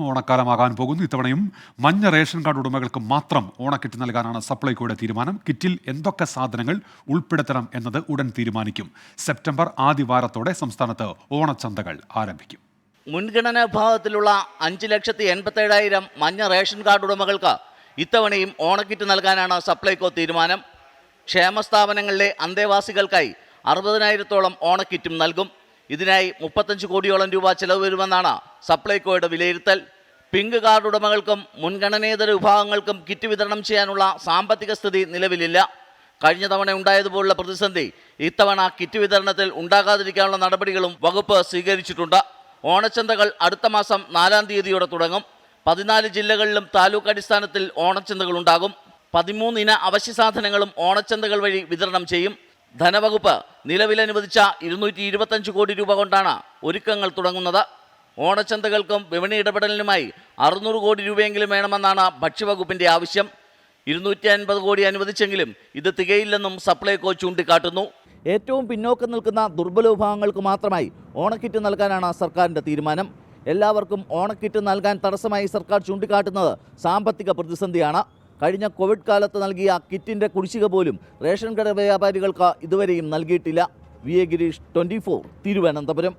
ഓണക്കാലമാകാൻ പോകുന്നു. ഇത്തവണയും മഞ്ഞ റേഷൻ കാർഡ് ഉടമകൾക്ക് മാത്രം ഓണക്കിറ്റ് നൽകാനാണ് സപ്ലൈകോയുടെ തീരുമാനം. കിറ്റിൽ എന്തൊക്കെ സാധനങ്ങൾ ഉൾപ്പെടുത്തണം എന്നത് ഉടൻ തീരുമാനിക്കും. സെപ്റ്റംബർ ആദ്യവാരത്തോടെ സംസ്ഥാനത്ത് ഓണച്ചന്തകൾ ആരംഭിക്കും. മുൻഗണനാ വിഭാഗത്തിലുള്ള 5,87,000 മഞ്ഞ റേഷൻ കാർഡ് ഉടമകൾക്ക് ഇത്തവണയും ഓണക്കിറ്റ് നൽകാനാണ് സപ്ലൈകോ തീരുമാനം. ക്ഷേമസ്ഥാപനങ്ങളിലെ അന്തേവാസികൾക്കായി 60,000-ഓളം ഓണക്കിറ്റും നൽകും. ഇതിനായി 35 കോടിയോളം രൂപ ചെലവ് വരുമെന്നാണ് സപ്ലൈകോയുടെ വിലയിരുത്തൽ. പിങ്ക് കാർഡ് ഉടമകൾക്കും മുൻഗണനേതര വിഭാഗങ്ങൾക്കും കിറ്റ് വിതരണം ചെയ്യാനുള്ള സാമ്പത്തിക സ്ഥിതി നിലവിലില്ല. കഴിഞ്ഞ തവണ ഉണ്ടായതുപോലുള്ള പ്രതിസന്ധി ഇത്തവണ കിറ്റ് വിതരണത്തിൽ ഉണ്ടാകാതിരിക്കാനുള്ള നടപടികളും വകുപ്പ് സ്വീകരിച്ചിട്ടുണ്ട്. ഓണച്ചന്തകൾ അടുത്ത മാസം 4-ാം തീയതിയോടെ തുടങ്ങും. 14 ജില്ലകളിലും താലൂക്ക് അടിസ്ഥാനത്തിൽ ഓണച്ചന്തകൾ ഉണ്ടാകും. 13 ഇന അവശ്യ സാധനങ്ങളും ഓണച്ചന്തകൾ വഴി വിതരണം ചെയ്യും. ധനവകുപ്പ് നിലവിൽ അനുവദിച്ച 225 കോടി രൂപ കൊണ്ടാണ് ഒരുക്കങ്ങൾ തുടങ്ങുന്നത്. ഓണച്ചന്തകൾക്കും വിപണി ഇടപെടലിനുമായി 600 കോടി രൂപയെങ്കിലും വേണമെന്നാണ് ഭക്ഷ്യവകുപ്പിൻ്റെ ആവശ്യം. 250 കോടി അനുവദിച്ചെങ്കിലും ഇത് തികയില്ലെന്നും സപ്ലൈകോ ചൂണ്ടിക്കാട്ടുന്നു. ഏറ്റവും പിന്നോക്കം നിൽക്കുന്ന ദുർബല വിഭാഗങ്ങൾക്ക് മാത്രമായി ഓണക്കിറ്റ് നൽകാനാണ് സർക്കാരിൻ്റെ തീരുമാനം. എല്ലാവർക്കും ഓണക്കിറ്റ് നൽകാൻ തടസ്സമായി സർക്കാർ ചൂണ്ടിക്കാട്ടുന്നത് സാമ്പത്തിക പ്രതിസന്ധിയാണ്. കഴിഞ്ഞ കോവിഡ് കാലത്ത് നൽകിയ കിറ്റിൻ്റെ കുടിശ്ശിക പോലും റേഷൻ കട വ്യാപാരികൾക്ക് ഇതുവരെയും നൽകിയിട്ടില്ല. V A Girish, 24, Thiruvananthapuram.